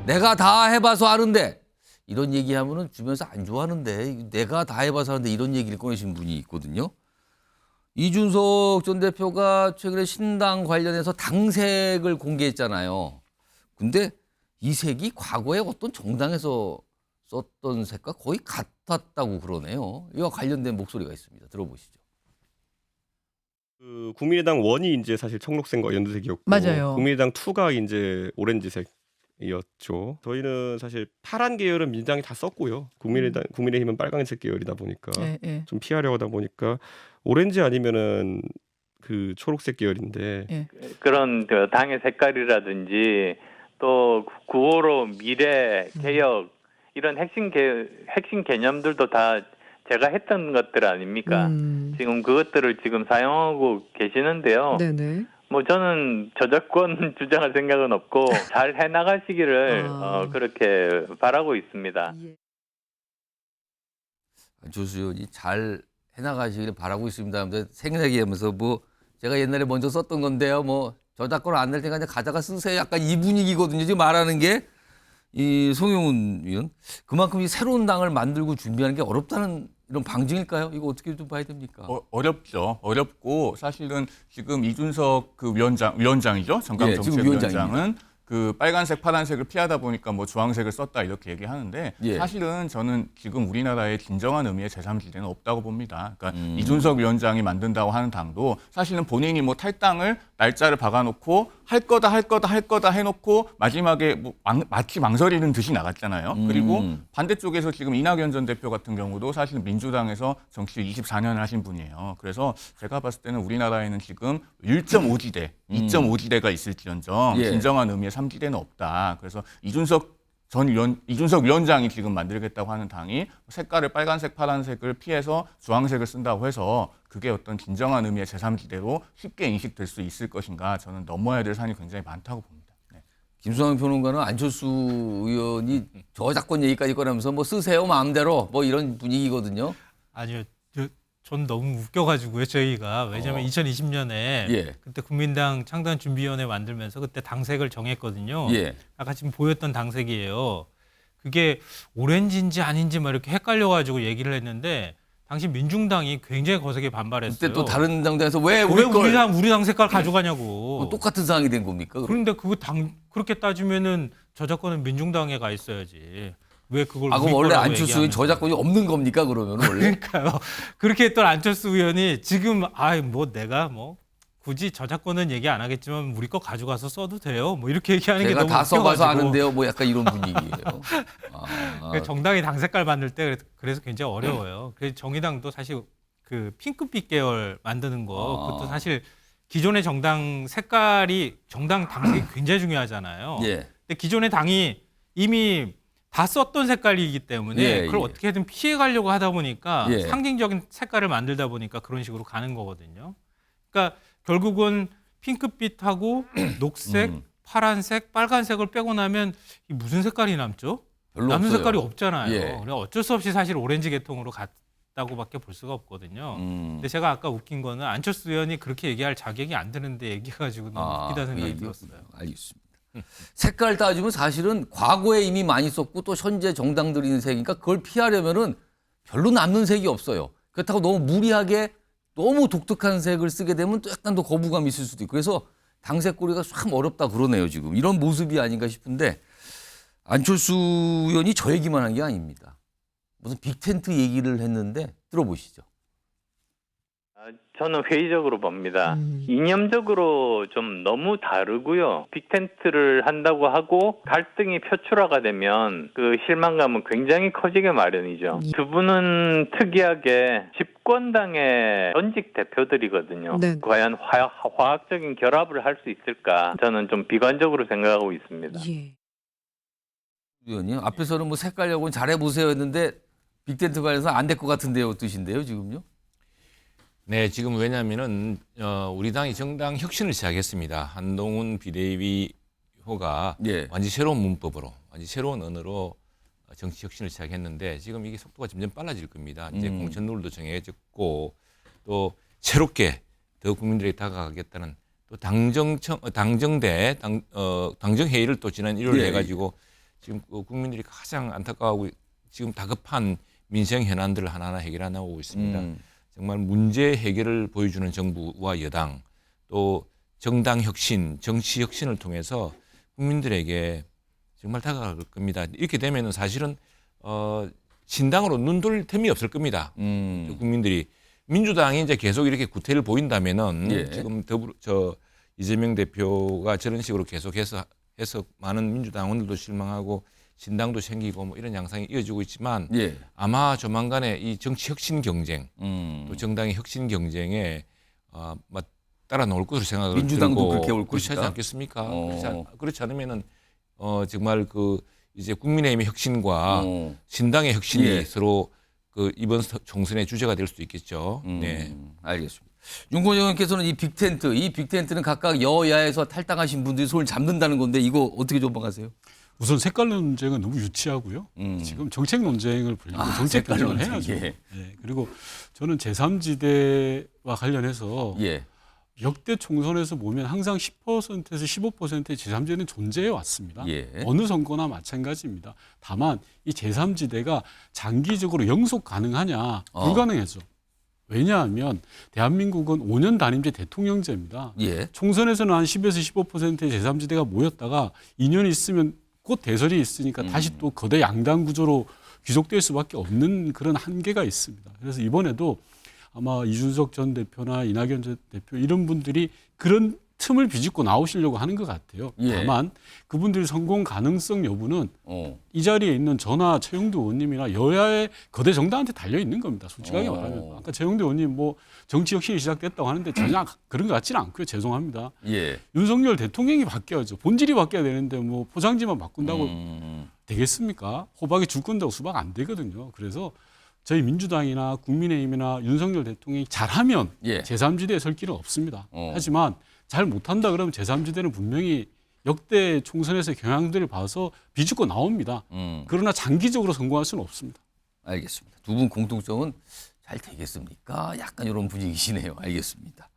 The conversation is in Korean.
내가 다 해봐서 아는데 이런 얘기하면은 주변에서 안 좋아하는데 내가 다 해봐서 아는데 이런 얘기를 꺼내신 분이 있거든요. 이준석 전 대표가 최근에 신당 관련해서 당색을 공개했잖아요. 근데 이 색이 과거에 어떤 정당에서 썼던 색과 거의 같았다고 그러네요. 이와 관련된 목소리가 있습니다. 들어보시죠. 그 국민의당 1이 이제 사실 청록색과 연두색이었고 맞아요. 국민의당 2가 이제 오렌지색이었죠. 저희는 사실 파란 계열은 민주당이 다 썼고요. 국민의힘은 빨간색 계열이다 보니까 예, 예. 좀 피하려고 하다 보니까 오렌지 아니면은 그 초록색 계열인데 예. 그런 그 당의 색깔이라든지 또 9.15 미래 개혁 이런 핵심 개념들도 다 제가 했던 것들 아닙니까? 지금 그것들을 지금 사용하고 계시는데요. 네네. 뭐 저는 저작권 주장할 생각은 없고 잘 해나가시기를 그렇게 바라고 있습니다. 예. 안철수 의원이 잘 해나가시기를 바라고 있습니다. 하면서 생색이하면서 뭐 제가 옛날에 먼저 썼던 건데요. 뭐 저작권 안 낼 테니까 그냥 가져가 쓰세요. 약간 이 분위기거든요. 지금 말하는 게 이 송영훈 의원. 그만큼 이 새로운 당을 만들고 준비하는 게 어렵다는 이런 방증일까요? 이거 어떻게 좀 봐야 됩니까? 어렵죠. 어렵고 사실은 지금 이준석 그 위원장이죠. 지금 위원장입니다. 정강정책위원장은 그 빨간색, 파란색을 피하다 보니까 뭐 주황색을 썼다 이렇게 얘기하는데 예. 사실은 저는 지금 우리나라의 진정한 의미의 제3지대는 없다고 봅니다. 그러니까 이준석 위원장이 만든다고 하는 당도 사실은 본인이 뭐 탈당을 날짜를 박아놓고 할 거다 해놓고 마지막에 뭐 마치 망설이는 듯이 나갔잖아요. 그리고 반대쪽에서 지금 이낙연 전 대표 같은 경우도 사실 민주당에서 정치 24년을 하신 분이에요. 그래서 제가 봤을 때는 우리나라에는 지금 1.5지대, 2.5지대가 있을지언정 예. 진정한 의미의 3지대는 없다. 그래서 이준석 위원장이 지금 만들겠다고 하는 당이 색깔을 빨간색, 파란색을 피해서 주황색을 쓴다고 해서 그게 어떤 진정한 의미의 제3지대로 쉽게 인식될 수 있을 것인가 저는 넘어야 될 산이 굉장히 많다고 봅니다. 네. 김수환 평론가는 안철수 의원이 저작권 얘기까지 꺼내면서 뭐 쓰세요 마음대로 뭐 이런 분위기거든요. 아니요, 전 너무 웃겨가지고요 저희가 왜냐하면 2020년에 예. 그때 국민당 창당준비위원회 만들면서 그때 당색을 정했거든요. 예. 아까 지금 보였던 당색이에요. 그게 오렌지인지 아닌지 막 이렇게 헷갈려가지고 얘기를 했는데 당시 민중당이 굉장히 거세게 반발했어요. 그때 또 다른 당에서 왜 왜 우리 걸 우리 당 색깔 가져가냐고. 똑같은 상황이 된 겁니까? 그럼? 그런데 그거 그렇게 따지면은 저작권은 민중당에 가 있어야지. 왜 그걸 그럼 우리 원래 거라고 안철수 의원 얘기하면서. 저작권이 없는 겁니까 그러면 원래? 그러니까요. 그렇게 했던 안철수 의원이 지금 뭐 내가 뭐 굳이 저작권은 얘기 안 하겠지만 우리 거 가져가서 써도 돼요. 뭐 이렇게 얘기하는 게 제가 너무 다 웃겨가지고. 써봐서 아는데요. 뭐 약간 이런 분위기예요. 그러니까 정당이 당 색깔 만들 때 그래서 굉장히 어려워요. 그래서 정의당도 사실 그 핑크빛 계열 만드는 거 그것도 사실 기존의 정당 색깔이 정당 당색이 굉장히 중요하잖아요. 예. 근데 기존의 당이 이미 다 썼던 색깔이기 때문에 예, 그걸 예. 어떻게든 피해 가려고 하다 보니까 예. 상징적인 색깔을 만들다 보니까 그런 식으로 가는 거거든요. 그러니까 결국은 핑크빛하고 녹색, 파란색, 빨간색을 빼고 나면 이 무슨 색깔이 남죠? 별로 남는 없어요. 색깔이 없잖아요. 예. 그래서 어쩔 수 없이 사실 오렌지 계통으로 갔다고밖에 볼 수가 없거든요. 근데 제가 아까 웃긴 거는 안철수 의원이 그렇게 얘기할 자격이 안 되는데 얘기해가지고 너무 웃기다 생각이 들었어요. 알겠습니다. 색깔 따지면 사실은 과거에 이미 많이 썼고 또 현재 정당들이 있는 색이니까 그걸 피하려면은 별로 남는 색이 없어요. 그렇다고 너무 무리하게 너무 독특한 색을 쓰게 되면 또 약간 더 거부감이 있을 수도 있고 그래서 당색 고리가 참 어렵다 그러네요 지금. 이런 모습이 아닌가 싶은데 안철수 의원이 저 얘기만 한 게 아닙니다. 무슨 빅텐트 얘기를 했는데 들어보시죠. 저는 회의적으로 봅니다. 이념적으로 좀 너무 다르고요. 빅텐트를 한다고 하고 갈등이 표출화가 되면 그 실망감은 굉장히 커지게 마련이죠. 두 분은 특이하게 집권당의 전직 대표들이거든요. 네. 과연 화학적인 결합을 할 수 있을까? 저는 좀 비관적으로 생각하고 있습니다. 예. 의원님 앞에서는 뭐 색깔 여고는 잘해보세요 했는데 빅텐트 관련해서 안 될 것 같은데요 뜻인데요 지금요? 네, 지금 왜냐하면은 우리 당이 정당 혁신을 시작했습니다. 한동훈 비대위호가 예. 완전 새로운 문법으로, 완전 새로운 언어로 정치 혁신을 시작했는데 지금 이게 속도가 점점 빨라질 겁니다. 이제 공천 룰도 정해졌고 또 새롭게 더 국민들에게 다가가겠다는 또 당정회의를 또 지난 1월 예. 해가지고 지금 국민들이 가장 안타까워하고 지금 다급한 민생 현안들을 하나하나 해결해 나오고 있습니다. 정말 문제 해결을 보여주는 정부와 여당 또 정당 혁신, 정치 혁신을 통해서 국민들에게 정말 다가갈 겁니다. 이렇게 되면은 사실은 신당으로 눈 돌릴 틈이 없을 겁니다. 국민들이 민주당이 이제 계속 이렇게 구태를 보인다면은 예. 지금 이재명 대표가 저런 식으로 계속해서 많은 민주당원들도 실망하고 신당도 생기고 뭐 이런 양상이 이어지고 있지만 예. 아마 조만간에 이 정치 혁신 경쟁 음. 또 정당의 혁신 경쟁에 따라 나올 것으로 생각을 민주당도 들고 그렇게 올 그렇지 것이다? 하지 않겠습니까? 어. 그렇지 않으면은 정말 이제 국민의힘의 혁신과 어. 신당의 혁신이 예. 서로 이번 총선의 주제가 될 수도 있겠죠. 네. 알겠습니다. 윤건영 의원께서는 이 빅텐트는 각각 여야에서 탈당하신 분들이 손을 잡는다는 건데 이거 어떻게 전망하세요? 우선 색깔 논쟁은 너무 유치하고요. 지금 정책 논쟁을 보려면 정책 색깔 논쟁을 논쟁, 해야죠. 예. 예. 그리고 저는 제3지대와 관련해서 예. 역대 총선에서 보면 항상 10%에서 15%의 제3지대는 존재해 왔습니다. 예. 어느 선거나 마찬가지입니다. 다만 이 제3지대가 장기적으로 영속 가능하냐 불가능해죠. 왜냐하면 대한민국은 5년 단임제 대통령제입니다. 예. 총선에서는 한 10에서 15%의 제3지대가 모였다가 2년 있으면 곧 대선이 있으니까 다시 또 거대 양당 구조로 귀속될 수밖에 없는 그런 한계가 있습니다. 그래서 이번에도 아마 이준석 전 대표나 이낙연 전 대표 이런 분들이 그런 틈을 비집고 나오시려고 하는 것 같아요. 예. 다만 그분들의 성공 가능성 여부는 어. 이 자리에 있는 저나 최영두 의원님이나 여야의 거대 정당한테 달려 있는 겁니다. 솔직하게 말하면. 아까 최영두 의원님 뭐 정치 혁신이 시작됐다고 하는데 전혀 그런 것 같지는 않고요. 죄송합니다. 예. 윤석열 대통령이 바뀌어야죠. 본질이 바뀌어야 되는데 뭐 포장지만 바꾼다고 되겠습니까? 호박이 줄 건다고 수박 안 되거든요. 그래서 저희 민주당이나 국민의힘이나 윤석열 대통령이 잘하면 예. 제3지대에 설 길은 없습니다. 어. 하지만 잘 못한다 그러면 제3지대는 분명히 역대 총선에서의 경향들을 봐서 비집고 나옵니다. 그러나 장기적으로 성공할 수는 없습니다. 알겠습니다. 두 분 공통점은 잘 되겠습니까? 약간 이런 분위기시네요. 알겠습니다.